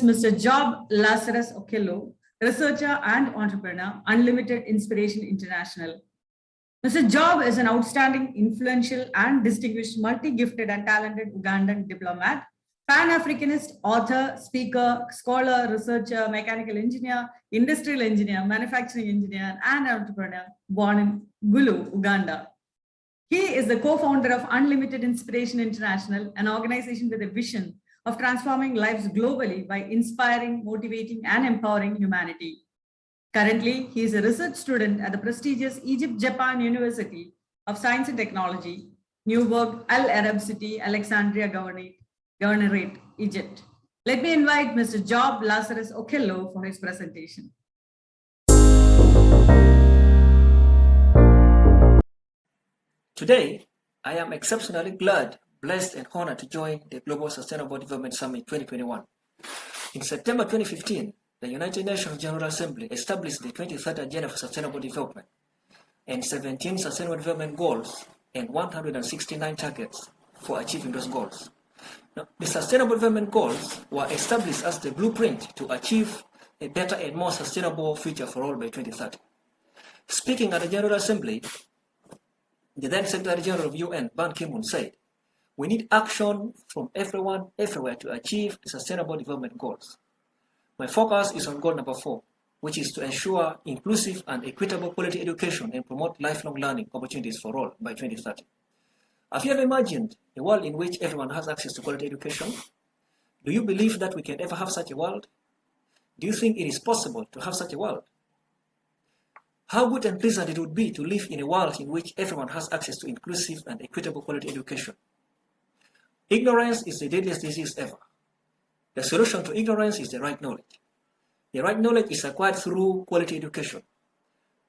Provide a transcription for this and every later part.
Mr. Job Lazarus Okello, researcher and entrepreneur, Unlimited Inspiration International. Mr. Job is an outstanding, influential, and distinguished multi-gifted and talented Ugandan diplomat, Pan-Africanist, author, speaker, scholar, researcher, mechanical engineer, industrial engineer, manufacturing engineer, and entrepreneur, born in Gulu, Uganda. He is the co-founder of Unlimited Inspiration International, an organization with a vision of transforming lives globally by inspiring, motivating, and empowering humanity. Currently, he is a research student at the prestigious Egypt-Japan University of Science and Technology, Newburgh, Al Arab City, Alexandria Governorate, Egypt. Let me invite Mr. Job Lazarus Okello for his presentation. Today, I am exceptionally glad, blessed, and honored to join the Global Sustainable Development Summit 2021. In September 2015, the United Nations General Assembly established the 23rd Agenda for Sustainable Development and 17 Sustainable Development Goals and 169 targets for achieving those goals. Now, the Sustainable Development Goals were established as the blueprint to achieve a better and more sustainable future for all by 2030. Speaking at the General Assembly, the then Secretary General of UN, Ban Ki-moon, said, "We need action from everyone, everywhere to achieve the Sustainable Development Goals." My focus is on goal number 4, which is to ensure inclusive and equitable quality education and promote lifelong learning opportunities for all by 2030. Have you ever imagined a world in which everyone has access to quality education? Do you believe that we can ever have such a world? Do you think it is possible to have such a world? How good and pleasant it would be to live in a world in which everyone has access to inclusive and equitable quality education. Ignorance is the deadliest disease ever. The solution to ignorance is the right knowledge. The right knowledge is acquired through quality education.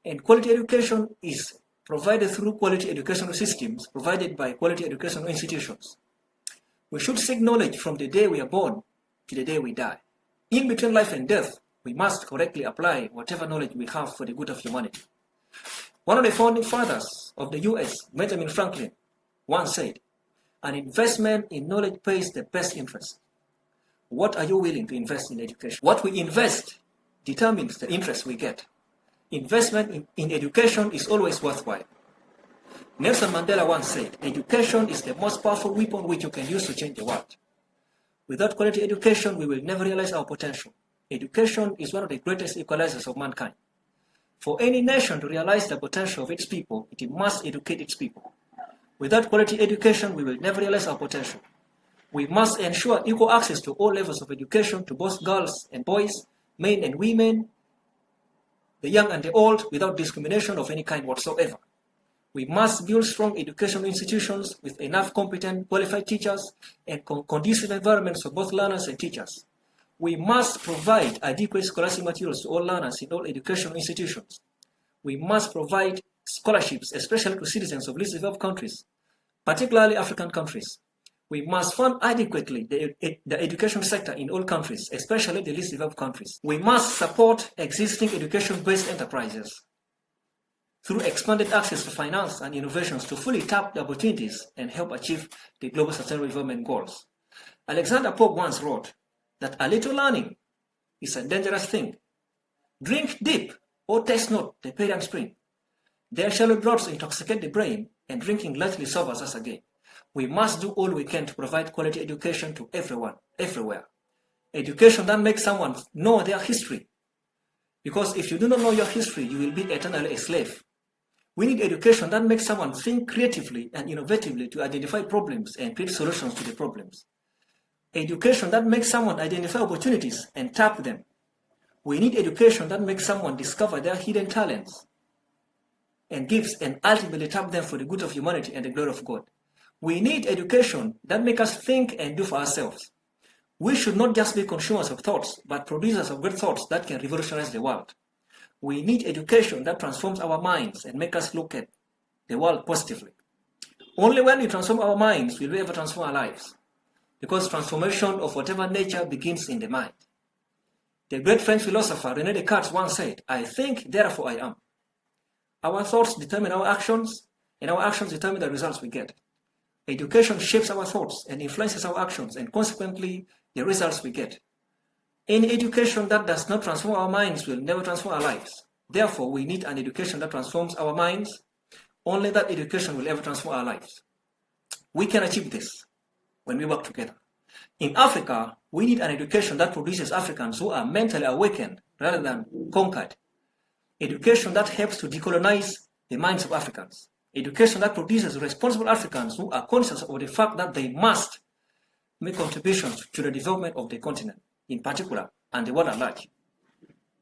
And quality education is provided through quality educational systems provided by quality educational institutions. We should seek knowledge from the day we are born to the day we die. In between life and death, we must correctly apply whatever knowledge we have for the good of humanity. One of the founding fathers of the US, Benjamin Franklin, once said, "An investment in knowledge pays the best interest." What are you willing to invest in education? What we invest determines the interest we get. Investment in education is always worthwhile. Nelson Mandela once said, "Education is the most powerful weapon which you can use to change the world." Without quality education, we will never realize our potential. Education is one of the greatest equalizers of mankind. For any nation to realize the potential of its people, it must educate its people. Without quality education, we will never realize our potential. We must ensure equal access to all levels of education to both girls and boys, men and women, the young and the old, without discrimination of any kind whatsoever. We must build strong educational institutions with enough competent, qualified teachers and conducive environments for both learners and teachers. We must provide adequate scholastic materials to all learners in all educational institutions. We must provide scholarships, especially to citizens of least developed countries, particularly African countries. We must fund adequately the education sector in all countries, especially the least developed countries. We must support existing education-based enterprises through expanded access to finance and innovations to fully tap the opportunities and help achieve the Global Sustainable Development Goals. Alexander Pope once wrote that a little learning is a dangerous thing. Drink deep, or taste not the Parian spring. Their shallow draughts intoxicate the brain, and drinking lightly sobers us again. We must do all we can to provide quality education to everyone, everywhere. Education that makes someone know their history. Because if you do not know your history, you will be eternally a slave. We need education that makes someone think creatively and innovatively to identify problems and create solutions to the problems. Education that makes someone identify opportunities and tap them. We need education that makes someone discover their hidden talents and gifts and ultimately tap them for the good of humanity and the glory of God. We need education that makes us think and do for ourselves. We should not just be consumers of thoughts, but producers of great thoughts that can revolutionize the world. We need education that transforms our minds and makes us look at the world positively. Only when we transform our minds will we ever transform our lives. Because transformation of whatever nature begins in the mind. The great French philosopher René Descartes once said, "I think, therefore I am." Our thoughts determine our actions, and our actions determine the results we get. Education shapes our thoughts and influences our actions, and consequently, the results we get. Any education that does not transform our minds will never transform our lives. Therefore, we need an education that transforms our minds. Only that education will ever transform our lives. We can achieve this when we work together. In Africa, we need an education that produces Africans who are mentally awakened rather than conquered. Education that helps to decolonize the minds of Africans. Education that produces responsible Africans who are conscious of the fact that they must make contributions to the development of the continent in particular and the world at large.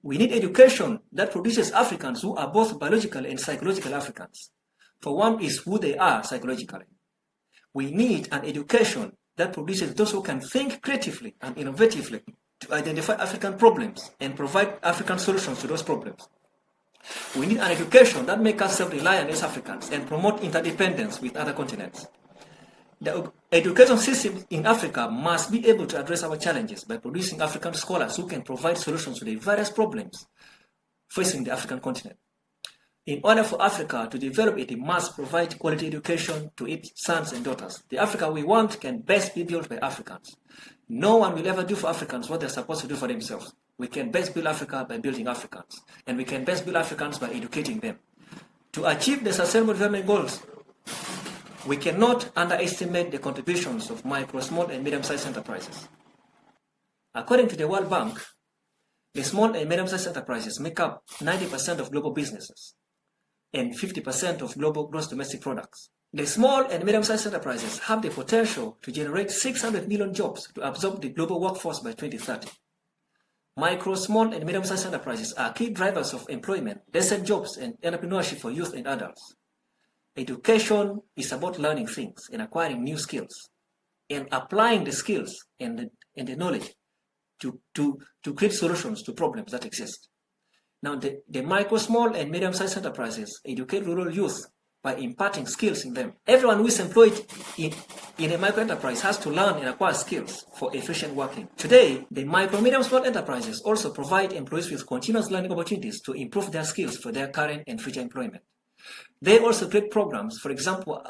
We need education that produces Africans who are both biological and psychological Africans. For one is who they are psychologically. We need an education that produces those who can think creatively and innovatively to identify African problems and provide African solutions to those problems. We need an education that makes us self-reliant as Africans and promote interdependence with other continents. The education system in Africa must be able to address our challenges by producing African scholars who can provide solutions to the various problems facing the African continent. In order for Africa to develop, it must provide quality education to its sons and daughters. The Africa we want can best be built by Africans. No one will ever do for Africans what they're supposed to do for themselves. We can best build Africa by building Africans, and we can best build Africans by educating them. To achieve the Sustainable Development Goals, we cannot underestimate the contributions of micro, small, and medium-sized enterprises. According to the World Bank, the small and medium-sized enterprises make up 90% of global businesses and 50% of global gross domestic products. The small and medium-sized enterprises have the potential to generate 600 million jobs to absorb the global workforce by 2030. Micro, small, and medium-sized enterprises are key drivers of employment, decent jobs, and entrepreneurship for youth and adults. Education is about learning things and acquiring new skills and applying the skills and the knowledge to create solutions to problems that exist. Now, the micro, small, and medium-sized enterprises educate rural youth by imparting skills in them. Everyone who is employed in a micro enterprise has to learn and acquire skills for efficient working. Today, the micro, medium, small enterprises also provide employees with continuous learning opportunities to improve their skills for their current and future employment. They also create programs, for example,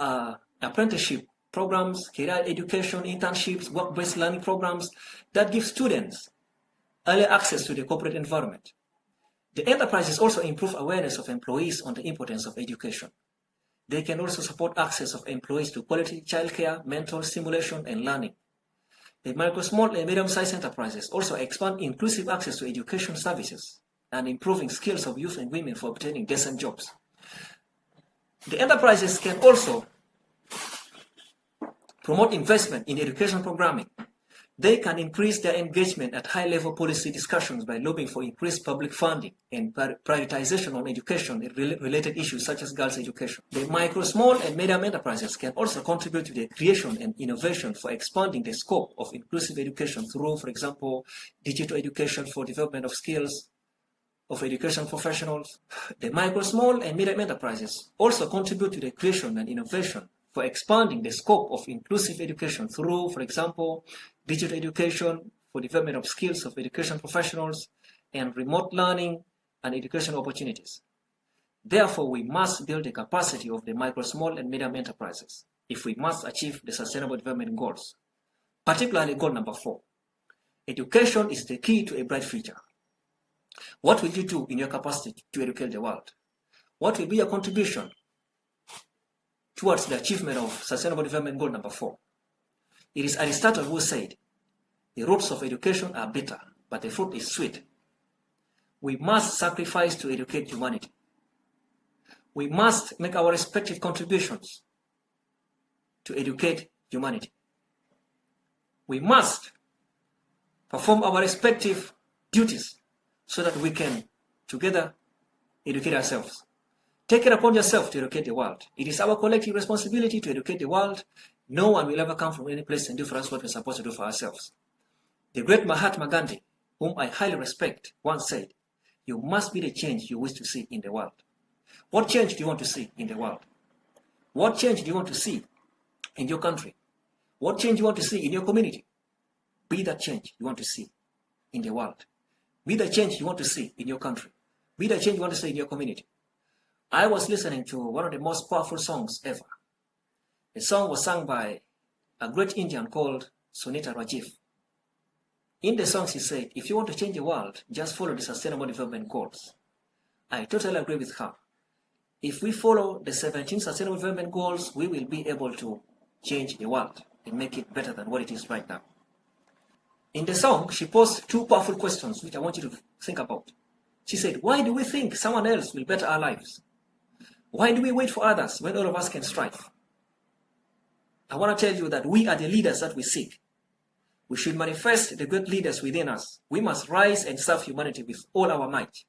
apprenticeship programs, career education, internships, work-based learning programs that give students early access to the corporate environment. The enterprises also improve awareness of employees on the importance of education. They can also support access of employees to quality childcare, mental stimulation, and learning. The micro, small, and medium-sized enterprises also expand inclusive access to education services and improving skills of youth and women for obtaining decent jobs. The enterprises can also promote investment in education programming. They can increase their engagement at high-level policy discussions by lobbying for increased public funding and prioritization on education and related issues such as girls' education. The micro, small, and medium enterprises can also contribute to the creation and innovation for expanding the scope of inclusive education through, for example, digital education for development of skills of education professionals. The micro, small, and medium enterprises also contribute to the creation and innovation for expanding the scope of inclusive education through, for example, digital education for development of skills of education professionals and remote learning and education opportunities. Therefore, we must build the capacity of the micro, small, and medium enterprises if we must achieve the Sustainable Development Goals, particularly goal number 4. Education is the key to a bright future. What will you do in your capacity to educate the world? What will be your contribution towards the achievement of Sustainable Development Goal number 4? It is Aristotle who said, the roots of education are bitter, but the fruit is sweet. We must sacrifice to educate humanity. We must make our respective contributions to educate humanity. We must perform our respective duties so that we can together educate ourselves. Take it upon yourself to educate the world. It is our collective responsibility to educate the world. No one will ever come from any place and do for us what we're supposed to do for ourselves. The great Mahatma Gandhi, whom I highly respect, once said, you must be the change you wish to see in the world. What change do you want to see in the world? What change do you want to see in your country? What change do you want to see in your community? Be that change you want to see in the world. Be the change you want to see in your country. Be the change you want to see in your community. I was listening to one of the most powerful songs ever. The song was sung by a great Indian called Sunita Rajiv. In the song, she said, if you want to change the world, just follow the Sustainable Development Goals. I totally agree with her. If we follow the 17 Sustainable Development Goals, we will be able to change the world and make it better than what it is right now. In the song, she posed two powerful questions, which I want you to think about. She said, why do we think someone else will better our lives? Why do we wait for others when all of us can strive? I want to tell you that we are the leaders that we seek. We should manifest the great leaders within us. We must rise and serve humanity with all our might.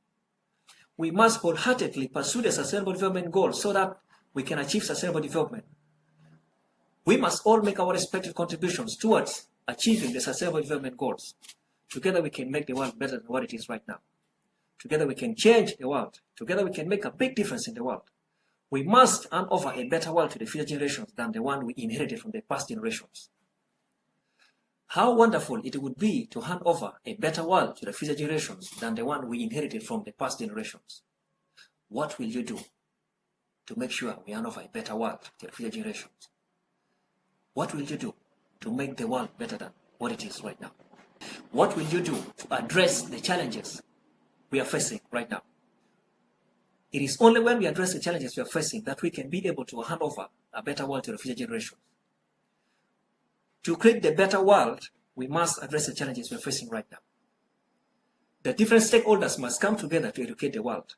We must wholeheartedly pursue the Sustainable Development Goals so that we can achieve sustainable development. We must all make our respective contributions towards achieving the Sustainable Development Goals. Together we can make the world better than what it is right now. Together we can change the world. Together we can make a big difference in the world. We must hand over a better world to the future generations than the one we inherited from the past generations. How wonderful it would be to hand over a better world to the future generations than the one we inherited from the past generations. What will you do to make sure we hand over a better world to the future generations? What will you do to make the world better than what it is right now? What will you do to address the challenges we are facing right now? It is only when we address the challenges we are facing that we can be able to hand over a better world to the future generations. To create the better world, we must address the challenges we are facing right now. The different stakeholders must come together to educate the world.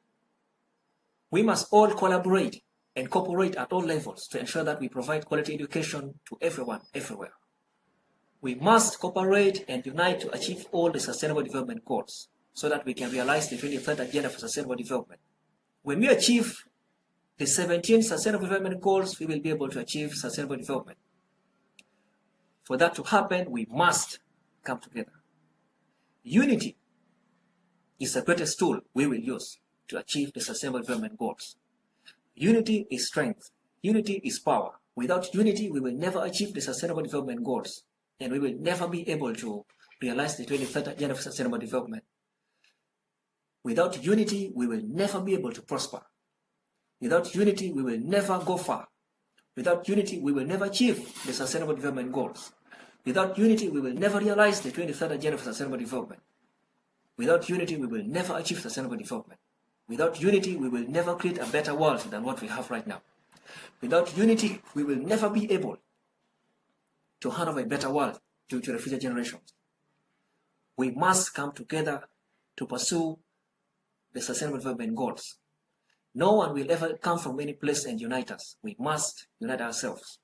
We must all collaborate and cooperate at all levels to ensure that we provide quality education to everyone, everywhere. We must cooperate and unite to achieve all the Sustainable Development Goals so that we can realize the 23rd Agenda for Sustainable Development. When we achieve the 17 Sustainable Development Goals, we will be able to achieve sustainable development. For that to happen, we must come together. Unity is the greatest tool we will use to achieve the Sustainable Development Goals. Unity is strength. Unity is power. Without unity, we will never achieve the Sustainable Development Goals, and we will never be able to realize the 23rd Agenda for Sustainable Development. Without unity, we will never be able to prosper. Without unity, we will never go far. Without unity, we will never achieve the Sustainable Development Goals. Without unity, we will never realize the 23rd Agenda for Sustainable Development. Without unity, we will never achieve sustainable development. Without unity, we will never create a better world than what we have right now. Without unity, we will never be able to hand over a better world to the future generations. We must come together to pursue the Sustainable Development Goals. No one will ever come from any place and unite us. We must unite ourselves.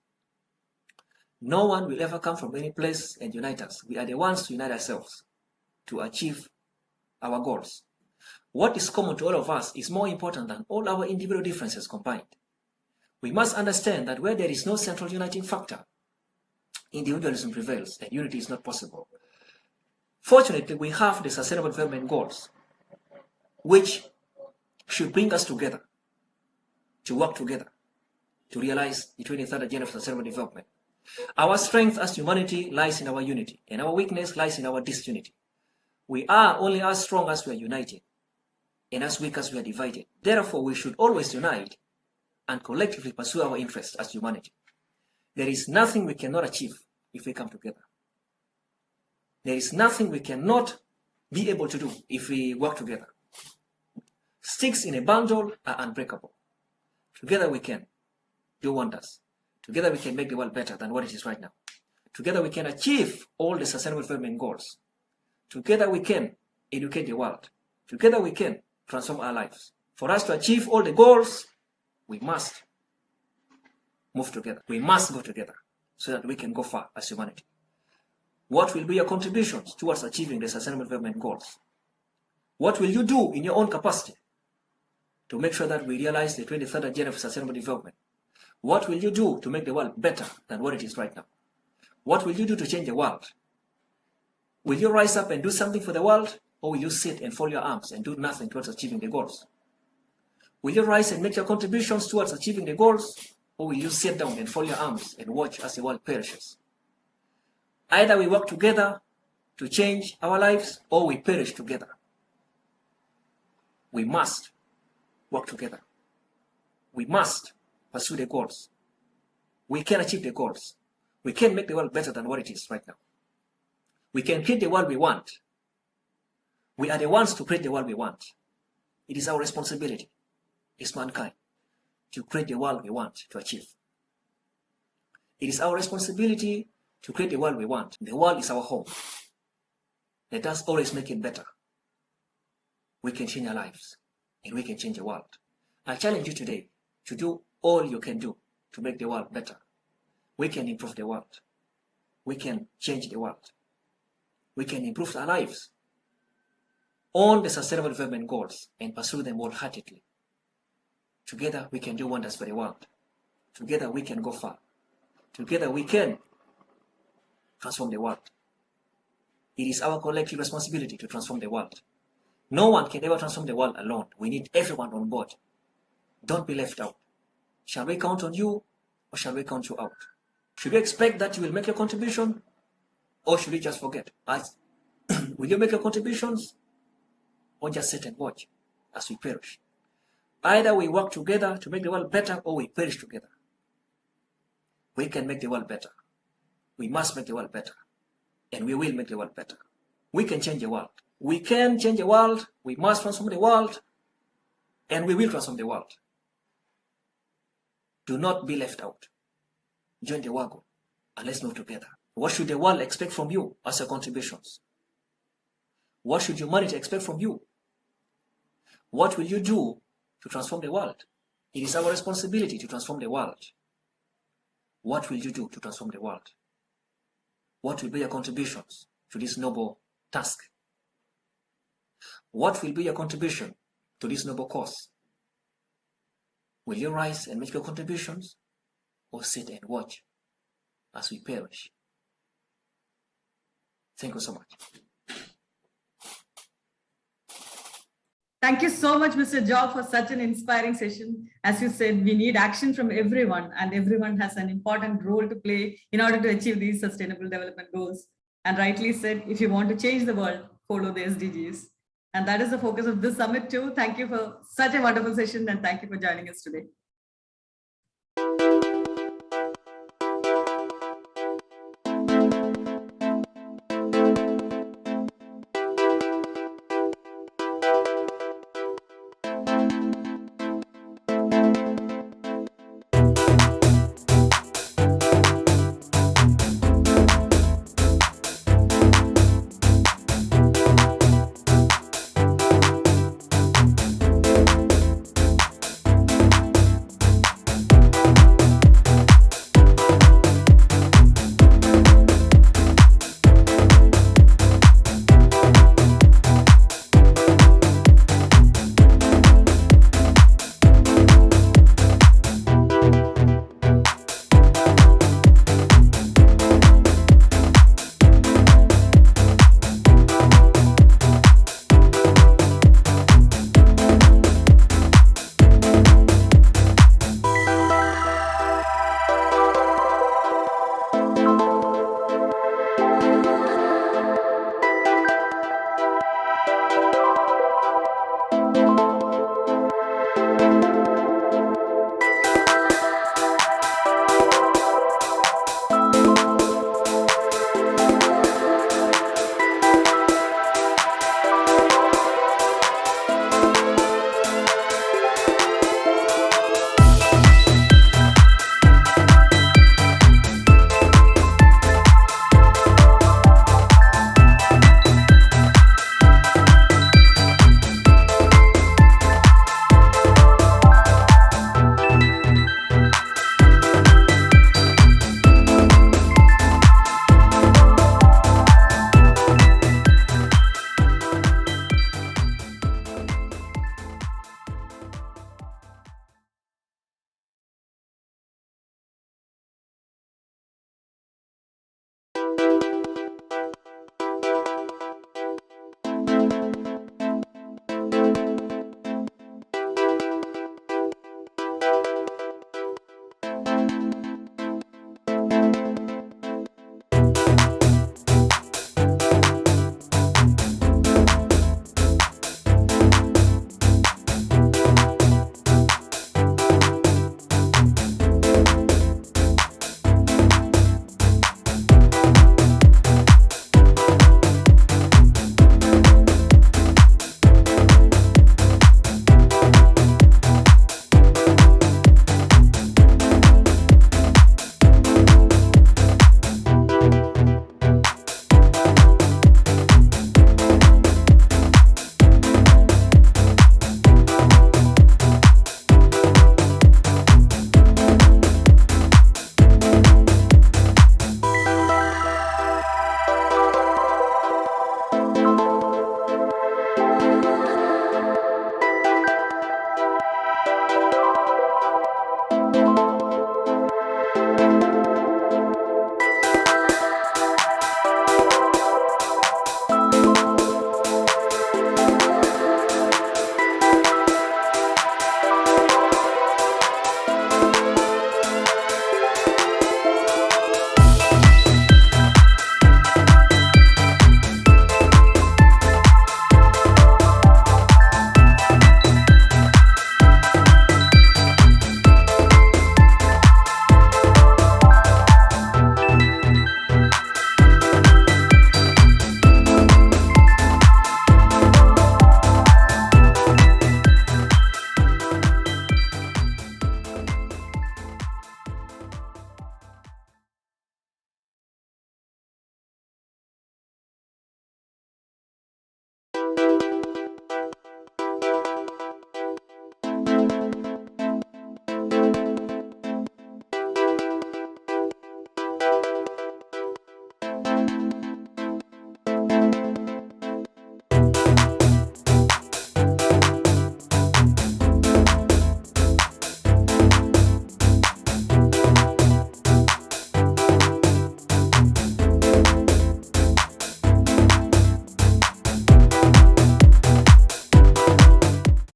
No one will ever come from any place and unite us. We are the ones to unite ourselves to achieve our goals. What is common to all of us is more important than all our individual differences combined. We must understand that where there is no central uniting factor, individualism prevails and unity is not possible. Fortunately, we have the Sustainable Development Goals, which should bring us together, to work together, to realize the 23rd Agenda for Sustainable Development. Our strength as humanity lies in our unity, and our weakness lies in our disunity. We are only as strong as we are united, and as weak as we are divided. Therefore, we should always unite and collectively pursue our interests as humanity. There is nothing we cannot achieve if we come together. There is nothing we cannot be able to do if we work together. Sticks in a bundle are unbreakable. Together we can do wonders. Together we can make the world better than what it is right now. Together we can achieve all the Sustainable Development Goals. Together we can educate the world. Together we can transform our lives. For us to achieve all the goals, we must move together. We must go together so that we can go far as humanity. What will be your contributions towards achieving the Sustainable Development Goals? What will you do in your own capacity to make sure that we realize the 23rd Agenda for Sustainable Development? What will you do to make the world better than what it is right now? What will you do to change the world? Will you rise up and do something for the world, or will you sit and fold your arms and do nothing towards achieving the goals? Will you rise and make your contributions towards achieving the goals, or will you sit down and fold your arms and watch as the world perishes? Either we work together to change our lives, or we perish together. We must work together. We must pursue the goals. We can achieve the goals. We can make the world better than what it is right now. We can create the world we want. We are the ones to create the world we want. It is our responsibility as mankind to create the world we want to achieve. It is our responsibility to create the world we want. The world is our home. Let us always make it better. We can change our lives and we can change the world. I challenge you today to do all you can do to make the world better. We can improve the world. We can change the world. We can improve our lives on the Sustainable Development Goals and pursue them wholeheartedly. Together we can do wonders for the world. Together we can go far. Together we can transform the world. It is our collective responsibility to transform the world. No one can ever transform the world alone. We need everyone on board. Don't be left out. Shall we count on you or shall we count you out? Should we expect that you will make your contribution or should we just forget? Will you make your contributions or just sit and watch as we perish? Either we work together to make the world better or we perish together. We can make the world better. We must make the world better. And we will make the world better. We can change the world. We can change the world. We must transform the world. And we will transform the world. Do not be left out. Join the wagon and let's move together. What should the world expect from you as your contributions? What should humanity expect from you? What will you do to transform the world? It is our responsibility to transform the world. What will you do to transform the world? What will be your contributions to this noble task? What will be your contribution to this noble cause? Will you rise and make your contributions or sit and watch as we perish? Thank you so much. Thank you so much, Mr. Job, for such an inspiring session. As you said, we need action from everyone, and everyone has an important role to play in order to achieve these sustainable development goals. And rightly said, if you want to change the world, follow the SDGs. And that is the focus of this summit too. Thank you for such a wonderful session, and thank you for joining us today.